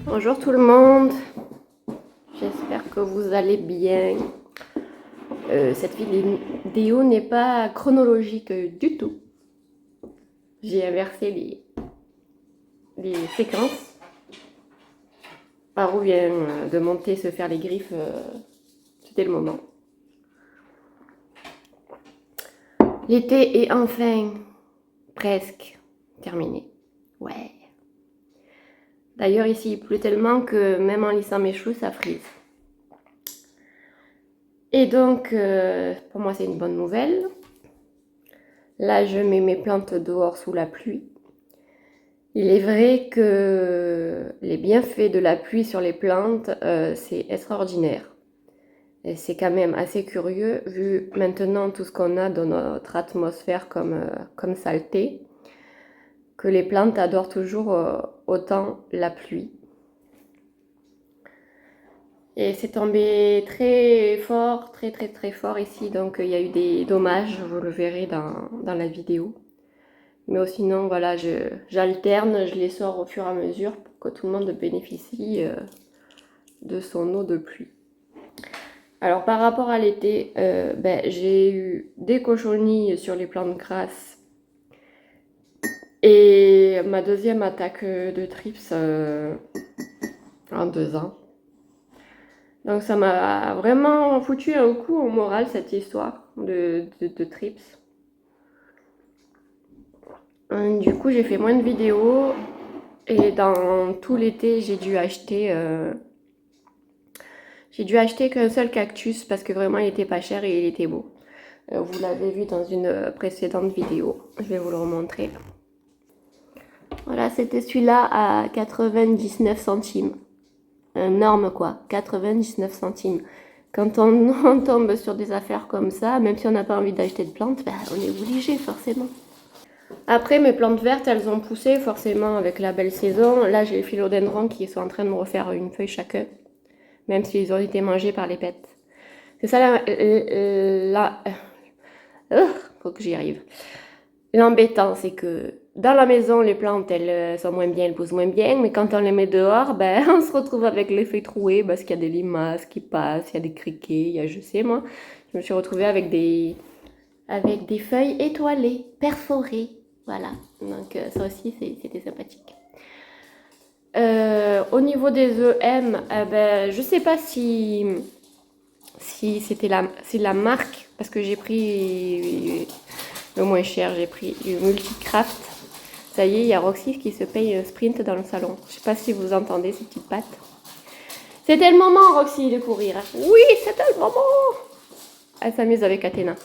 Bonjour tout le monde, j'espère que vous allez bien. Cette vidéo n'est pas chronologique du tout. J'ai inversé les séquences. Paro vient de monter se faire les griffes, c'était le moment. L'été est enfin presque terminé. Ouais. D'ailleurs ici il pleut tellement que même en lissant mes cheveux ça frise. Et donc pour moi c'est une bonne nouvelle. Là je mets mes plantes dehors sous la pluie. Il est vrai que les bienfaits de la pluie sur les plantes, c'est extraordinaire. Et c'est quand même assez curieux, vu maintenant tout ce qu'on a dans notre atmosphère comme saleté, que les plantes adorent toujours autant la pluie. Et c'est tombé très fort, très fort ici, donc il y a eu des dommages, vous le verrez dans la vidéo. Mais sinon, voilà, j'alterne, je les sors au fur et à mesure pour que tout le monde bénéficie de son eau de pluie. Alors, par rapport à l'été, j'ai eu des cochonilles sur les plantes grasses et ma deuxième attaque de trips en 2 ans. Donc, ça m'a vraiment foutu un coup au moral, cette histoire de trips. Du coup, j'ai fait moins de vidéos et dans tout l'été, j'ai dû acheter qu'un seul cactus parce que vraiment il était pas cher et il était beau. Vous l'avez vu dans une précédente vidéo, je vais vous le remontrer. Voilà, c'était celui-là à 99 centimes. Énorme quoi, 99 centimes. Quand on tombe sur des affaires comme ça, même si on n'a pas envie d'acheter de plantes, on est obligé forcément. Après, mes plantes vertes, elles ont poussé forcément avec la belle saison. Là, j'ai les philodendrons qui sont en train de me refaire une feuille chacun, même s'ils ont été mangés par les pets. C'est ça faut que j'y arrive. L'embêtant, c'est que dans la maison, les plantes, elles sont moins bien, elles poussent moins bien, mais quand on les met dehors, on se retrouve avec les feuilles trouées parce qu'il y a des limaces qui passent, il y a des criquets, il y a, je sais moi, je me suis retrouvée avec des feuilles étoilées, perforées, voilà. Donc ça aussi, c'était sympathique. Au niveau des EM, je sais pas si c'était la marque, parce que j'ai pris le moins cher, j'ai pris Multicraft. Ça y est, il y a Roxy qui se paye sprint dans le salon. Je sais pas si vous entendez ces petites pattes. C'était le moment, Roxy, de courir. Oui, c'était le moment. Elle s'amuse avec Athéna.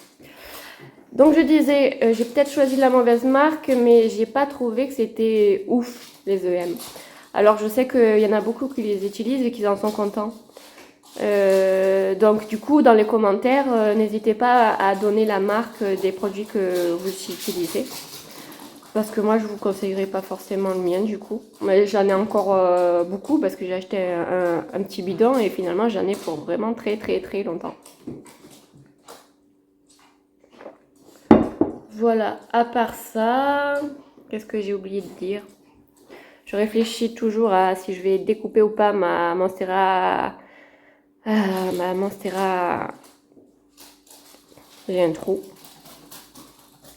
Donc je disais, j'ai peut-être choisi la mauvaise marque, mais j'ai pas trouvé que c'était ouf, les EM. Alors je sais qu'il y en a beaucoup qui les utilisent et qui en sont contents. Donc du coup, dans les commentaires, n'hésitez pas à donner la marque des produits que vous utilisez. Parce que moi, je vous conseillerais pas forcément le mien du coup. Mais j'en ai encore beaucoup parce que j'ai acheté un petit bidon et finalement, j'en ai pour vraiment très longtemps. Voilà, à part ça, qu'est-ce que j'ai oublié de dire? Je réfléchis toujours à si je vais découper ou pas ma Monstera. J'ai un trou.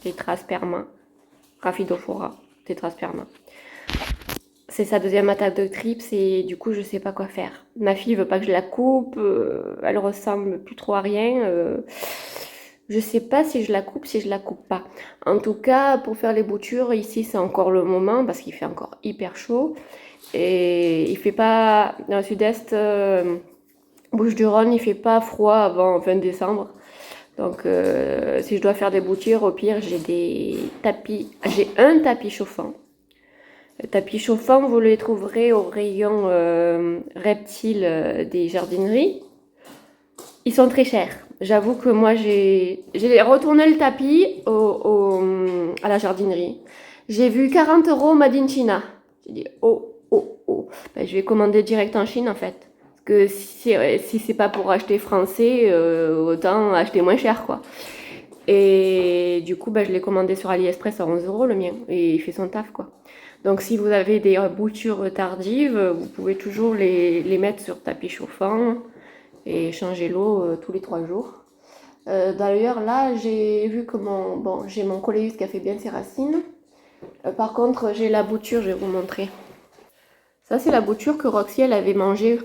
Tétrasperma. Rhaphidophora. Tétrasperma. C'est sa deuxième attaque de trips et du coup je sais pas quoi faire. Ma fille veut pas que je la coupe, elle ressemble plus trop à rien. Je sais pas si je la coupe, si je la coupe pas. En tout cas, pour faire les boutures, ici c'est encore le moment parce qu'il fait encore hyper chaud. Et il fait pas, dans le sud-est, Bouches-du-Rhône, il fait pas froid avant fin décembre. Donc si je dois faire des boutures, au pire j'ai un tapis chauffant. Le tapis chauffant, vous le trouverez au rayon reptiles des jardineries. Ils sont très chers. J'avoue que moi, j'ai retourné le tapis à la jardinerie. J'ai vu 40 € Made in China. J'ai dit, oh. Je vais commander direct en Chine, en fait. Parce que si c'est pas pour acheter français, autant acheter moins cher, quoi. Et du coup, je l'ai commandé sur AliExpress à 11 € le mien. Et il fait son taf, quoi. Donc si vous avez des boutures tardives, vous pouvez toujours les mettre sur tapis chauffant et changer l'eau tous les 3 jours. D'ailleurs là j'ai vu que j'ai mon coléus qui a fait bien ses racines. Par contre j'ai la bouture, je vais vous montrer. Ça c'est la bouture que Roxy elle avait mangée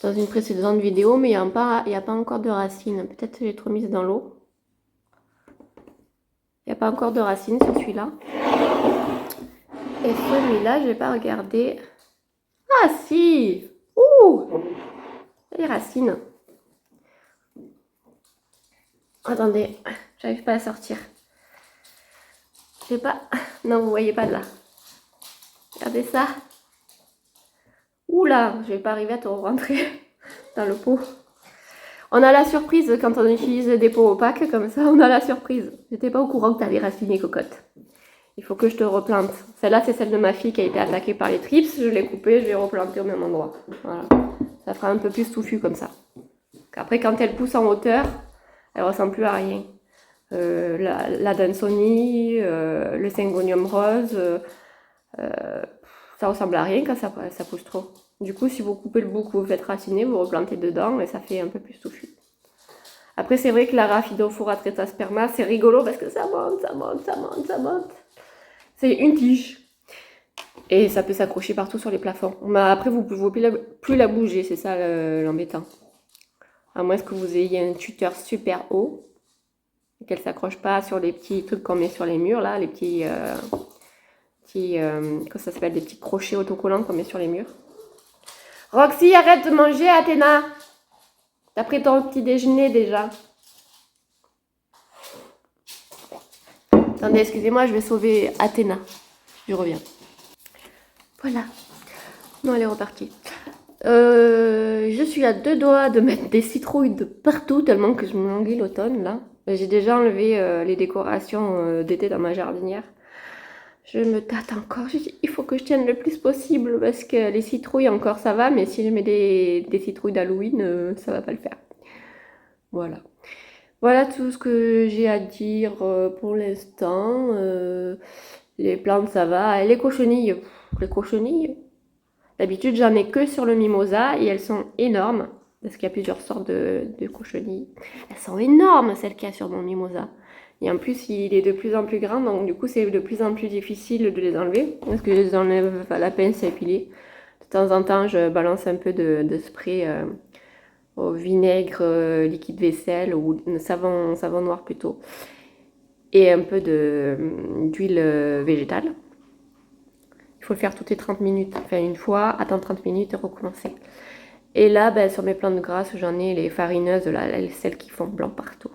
dans une précédente vidéo, mais il n'y a pas encore de racines. Peut-être que j'ai trop mise dans l'eau. Il n'y a pas encore de racines sur celui-là. Et celui-là, je vais pas regarder. Ah si! Ouh! Les racines. Attendez, j'arrive pas à sortir. Je sais pas. Non, vous voyez pas de là. Regardez ça. Ouh là, je vais pas arriver à te rentrer dans le pot. On a la surprise quand on utilise des pots opaques comme ça, on a la surprise. J'étais pas au courant que tu avais raciné, cocotte. Il faut que je te replante. Celle-là, c'est celle de ma fille qui a été attaquée par les trips. Je l'ai coupée, je l'ai replantée au même endroit. Voilà. Ça fera un peu plus touffu comme ça. Après, quand elle pousse en hauteur, elle ressemble plus à rien. La Dansonie, le Syngonium rose, ça ressemble à rien quand ça pousse trop. Du coup, si vous coupez le bout que vous faites raciner, vous replantez dedans et ça fait un peu plus touffu. Après, c'est vrai que la Rhaphidophora Tetrasperma, c'est rigolo parce que ça monte, ça monte, ça monte, ça monte. C'est une tige. Et ça peut s'accrocher partout sur les plafonds. Mais après, vous ne pouvez plus la bouger, c'est ça l'embêtant. À moins que vous ayez un tuteur super haut. Qu'elle ne s'accroche pas sur les petits trucs qu'on met sur les murs, là, les petits... comment ça s'appelle, des petits crochets autocollants qu'on met sur les murs. Roxy, arrête de manger, Athéna. T'as pris ton petit déjeuner déjà. Attendez, excusez-moi, je vais sauver Athéna. Je reviens. Voilà. Non, elle est repartie. Je suis à 2 doigts de mettre des citrouilles de partout, tellement que je me languis l'automne, là. J'ai déjà enlevé les décorations d'été dans ma jardinière. Je me tâte encore. Je dis, il faut que je tienne le plus possible, parce que les citrouilles, encore, ça va, mais si je mets des citrouilles d'Halloween, ça va pas le faire. Voilà. Voilà tout ce que j'ai à dire pour l'instant. Les plantes, ça va. Et les cochenilles, d'habitude, j'en ai que sur le mimosa et elles sont énormes. Parce qu'il y a plusieurs sortes de cochenilles. Elles sont énormes, celles qu'il y a sur mon mimosa. Et en plus, il est de plus en plus grand, donc du coup, c'est de plus en plus difficile de les enlever. Parce que je les enlève à la pince à épiler. De temps en temps, je balance un peu de spray au vinaigre liquide vaisselle ou savon noir plutôt. Et un peu d'huile végétale. Il faut le faire toutes les 30 minutes. Enfin, une fois, attendre 30 minutes et recommencer. Et là, sur mes plantes grasses, j'en ai les farineuses, là, celles qui font blanc partout.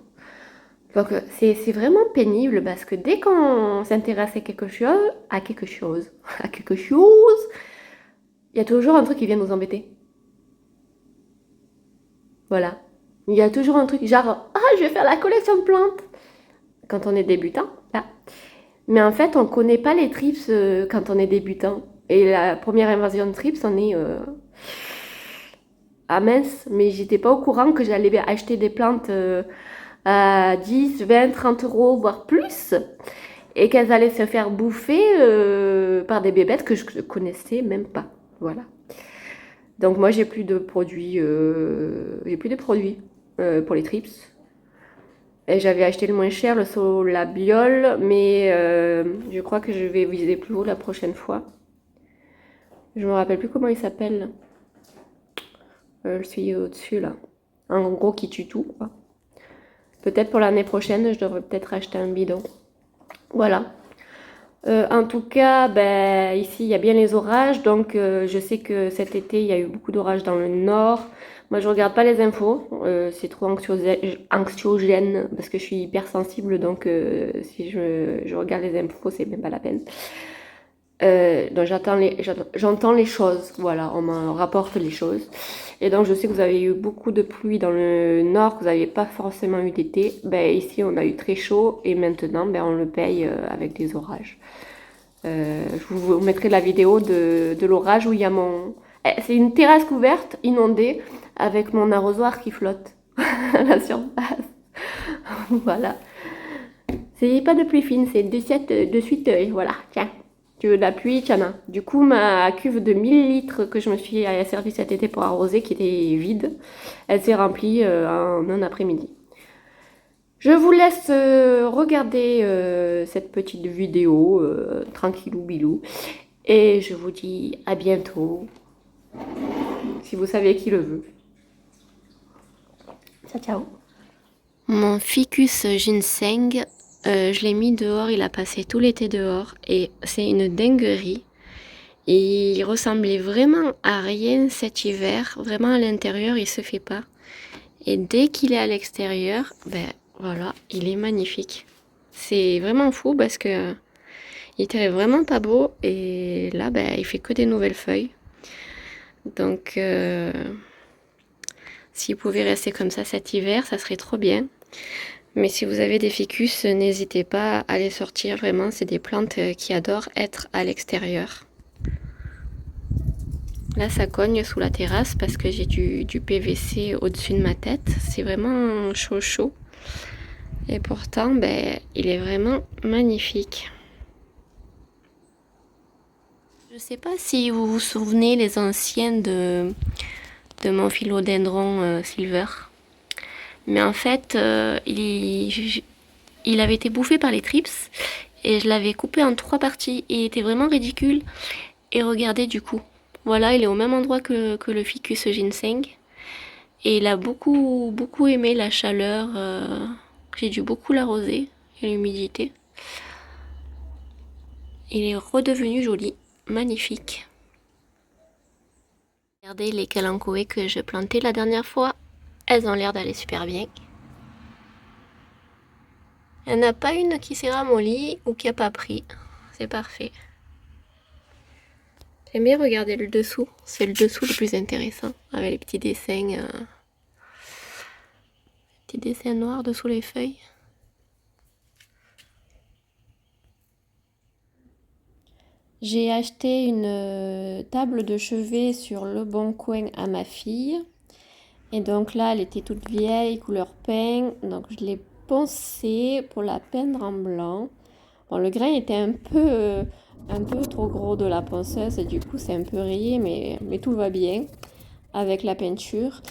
Donc, c'est vraiment pénible parce que dès qu'on s'intéresse à quelque chose, il y a toujours un truc qui vient nous embêter. Voilà. Il y a toujours un truc genre, ah, je vais faire la collection de plantes. Quand on est débutant, là. Mais en fait, on ne connaît pas les trips quand on est débutant. Et la première invasion de trips, on est... Ah mince, mais j'étais pas au courant que j'allais acheter des plantes à 10, 20, 30 euros, voire plus. Et qu'elles allaient se faire bouffer par des bébêtes que je ne connaissais même pas. Voilà. Donc moi, j'ai plus de produits, pour les trips. Et j'avais acheté le moins cher, le Solabiol, mais je crois que je vais viser plus haut la prochaine fois. Je me rappelle plus comment il s'appelle. Celui au-dessus là. En gros qui tue tout, quoi. Peut-être pour l'année prochaine, je devrais peut-être acheter un bidon. Voilà. En tout cas, ici, il y a bien les orages. Donc, je sais que cet été, il y a eu beaucoup d'orages dans le nord. Moi, je regarde pas les infos. C'est trop anxiogène parce que je suis hypersensible. Donc, si je regarde les infos, c'est même pas la peine. Donc, j'entends les choses. Voilà, on me rapporte les choses. Et donc, je sais que vous avez eu beaucoup de pluie dans le nord, que vous n'avez pas forcément eu d'été. Ici, on a eu très chaud et maintenant, on le paye avec des orages. Je vous mettrai la vidéo de l'orage où il y a c'est une terrasse couverte, inondée, avec mon arrosoir qui flotte à la surface. Voilà. C'est pas de pluie fine, c'est de suite, voilà, tiens. Tu veux de la pluie, tu en as. Du coup, ma cuve de 1000 litres que je me suis servie cet été pour arroser, qui était vide, elle s'est remplie en un après-midi. Je vous laisse regarder cette petite vidéo, tranquillou bilou, et je vous dis à bientôt, si vous savez qui le veut. Ciao, ciao. Mon ficus ginseng, je l'ai mis dehors, il a passé tout l'été dehors, et c'est une dinguerie. Il ressemblait vraiment à rien cet hiver, vraiment à l'intérieur il se fait pas. Et dès qu'il est à l'extérieur, ben voilà, il est magnifique. C'est vraiment fou parce que il était vraiment pas beau et là ben il fait que des nouvelles feuilles. Donc s'il pouvait rester comme ça cet hiver, ça serait trop bien. Mais si vous avez des ficus, n'hésitez pas à les sortir, vraiment c'est des plantes qui adorent être à l'extérieur. Là, ça cogne sous la terrasse parce que j'ai du PVC au-dessus de ma tête. C'est vraiment chaud chaud. Et pourtant, ben, il est vraiment magnifique. Je ne sais pas si vous vous souvenez les anciens de mon philodendron silver. Mais en fait, il avait été bouffé par les trips et je l'avais coupé en 3 parties. Il était vraiment ridicule. Et regardez du coup. Voilà, il est au même endroit que le ficus ginseng. Et il a beaucoup aimé la chaleur. J'ai dû beaucoup l'arroser et l'humidité. Il est redevenu joli, magnifique. Regardez les kalanchoés que je plantais la dernière fois. Elles ont l'air d'aller super bien. Il n'y en a pas une qui s'est ramollie ou qui n'a pas pris. C'est parfait. J'aime bien regarder le dessous. C'est le dessous le plus intéressant. Avec les petits dessins, noirs dessous les feuilles. J'ai acheté une table de chevet sur Le Bon Coin à ma fille. Et donc là, elle était toute vieille, couleur pain. Donc je l'ai poncée pour la peindre en blanc. Bon, le grain était un peu trop gros de la ponceuse et du coup c'est un peu rayé, mais tout va bien avec la peinture.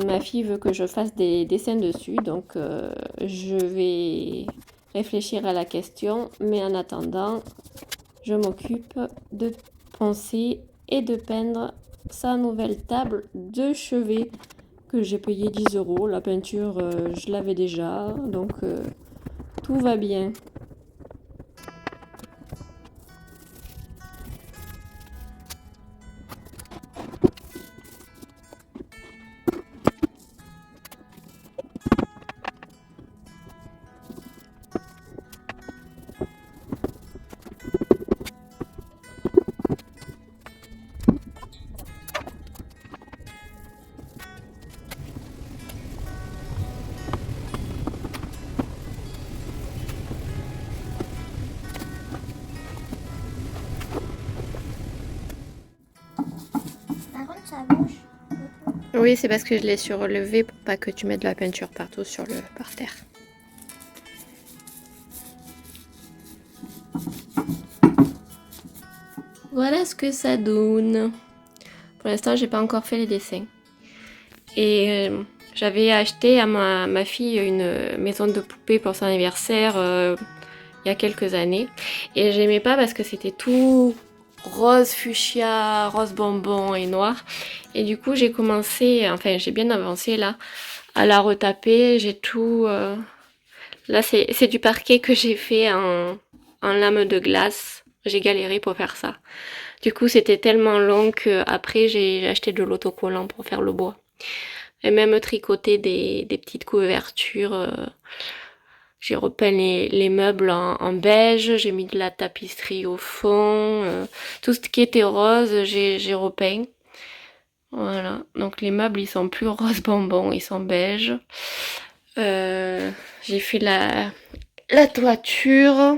Ma fille veut que je fasse des dessins dessus, donc je vais réfléchir à la question. Mais en attendant, je m'occupe de poncer et de peindre sa nouvelle table de chevet que j'ai payé 10 euros. La peinture, je l'avais déjà, donc tout va bien. Par contre, ça bouge. Oui, c'est parce que je l'ai surlevé pour pas que tu mettes de la peinture partout par terre. Voilà ce que ça donne. Pour l'instant, j'ai pas encore fait les dessins. Et j'avais acheté à ma fille une maison de poupée pour son anniversaire il y a quelques années. Et j'aimais pas parce que c'était tout rose fuchsia, rose bonbon et noir. Et du coup, j'ai commencé, enfin j'ai bien avancé là, à la retaper. J'ai tout... Là, c'est du parquet que j'ai fait en lame de glace. J'ai galéré pour faire ça. Du coup, c'était tellement long qu'après, j'ai acheté de l'autocollant pour faire le bois. Et même tricoté des petites couvertures. J'ai repeint les meubles en beige. J'ai mis de la tapisserie au fond. Tout ce qui était rose, j'ai repeint. Voilà. Donc les meubles, ils sont plus rose bonbon, ils sont beige. J'ai fait la toiture.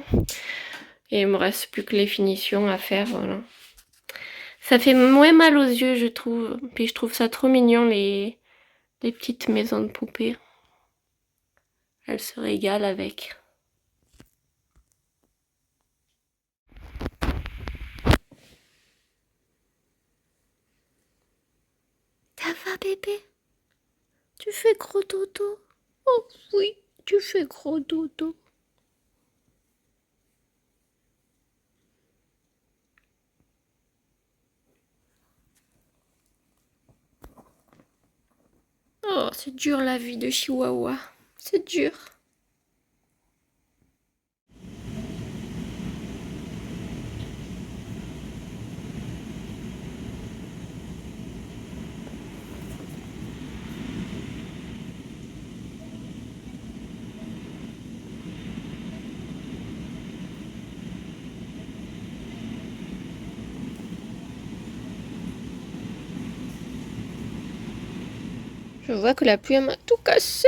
Et il me reste plus que les finitions à faire, voilà. Ça fait moins mal aux yeux, je trouve. Puis je trouve ça trop mignon, les petites maisons de poupées. Elles se régalent avec. va bébé? Tu fais gros dodo? Oh oui, tu fais gros dodo. Oh, c'est dur la vie de Chihuahua. C'est dur. Je vois que la pluie m'a tout cassé.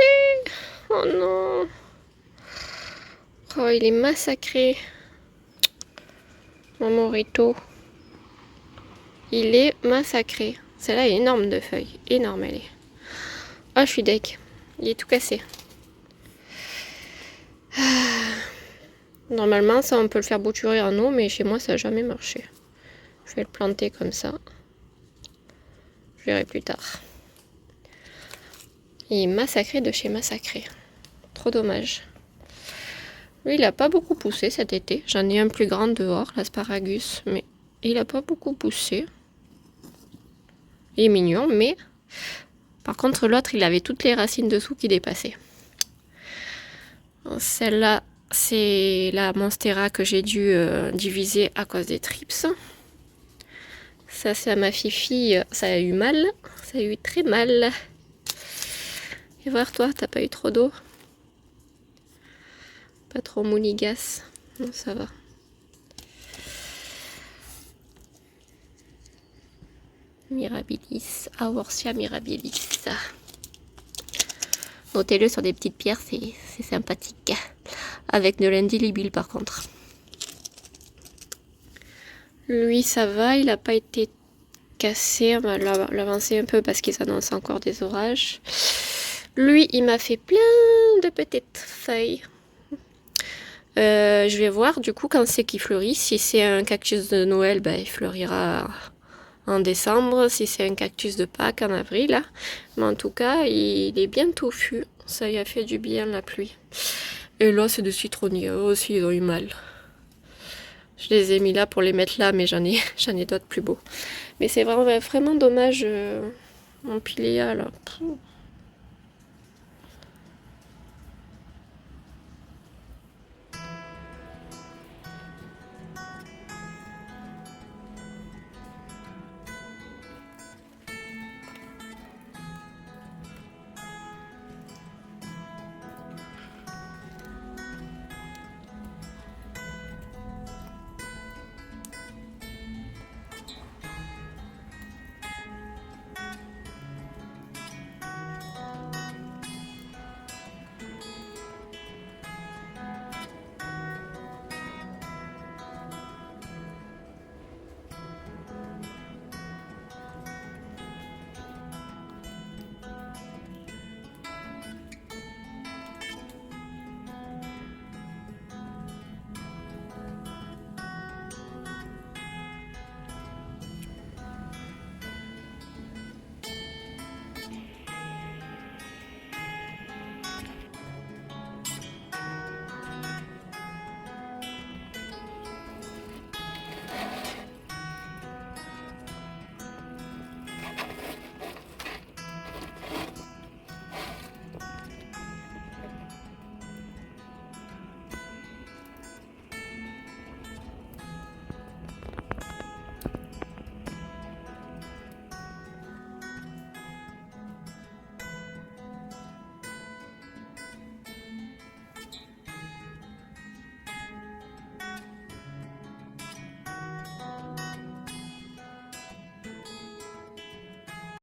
Oh non. Oh, il est massacré. Mon morito. Il est massacré. Celle-là est énorme de feuilles. Énorme elle est. Oh, je suis deg. Il est tout cassé. Normalement, ça, on peut le faire bouturer en eau, mais chez moi, ça n'a jamais marché. Je vais le planter comme ça. Je verrai plus tard. Il est massacré de chez massacré. Trop dommage. Lui, il n'a pas beaucoup poussé cet été. J'en ai un plus grand dehors, l'asparagus, mais il n'a pas beaucoup poussé. Il est mignon, mais par contre, l'autre, il avait toutes les racines dessous qui dépassaient. Celle-là, c'est la Monstera que j'ai dû diviser à cause des trips. Ça, c'est à ma fille, ça a eu mal. Ça a eu très mal. Et voir toi, t'as pas eu trop d'eau? Pas trop mounigasse? Non, ça va. Mirabilis, Aworsia mirabilis. Notez-le sur des petites pierres, c'est sympathique. Avec de l'indélébile par contre. Lui, ça va, il n'a pas été cassé. On va l'avancer un peu parce qu'il s'annonce encore des orages. Lui, il m'a fait plein de petites feuilles. Je vais voir du coup quand c'est qu'il fleurit. Si c'est un cactus de Noël, ben, il fleurira en décembre. Si c'est un cactus de Pâques, en avril. Là. Mais en tout cas, il est bien touffu. Ça y a fait du bien la pluie. Et là, c'est de citronniers. Aussi, ils ont eu mal. Je les ai mis là pour les mettre là, mais j'en ai d'autres plus beaux. Mais c'est vraiment dommage, mon piléa là.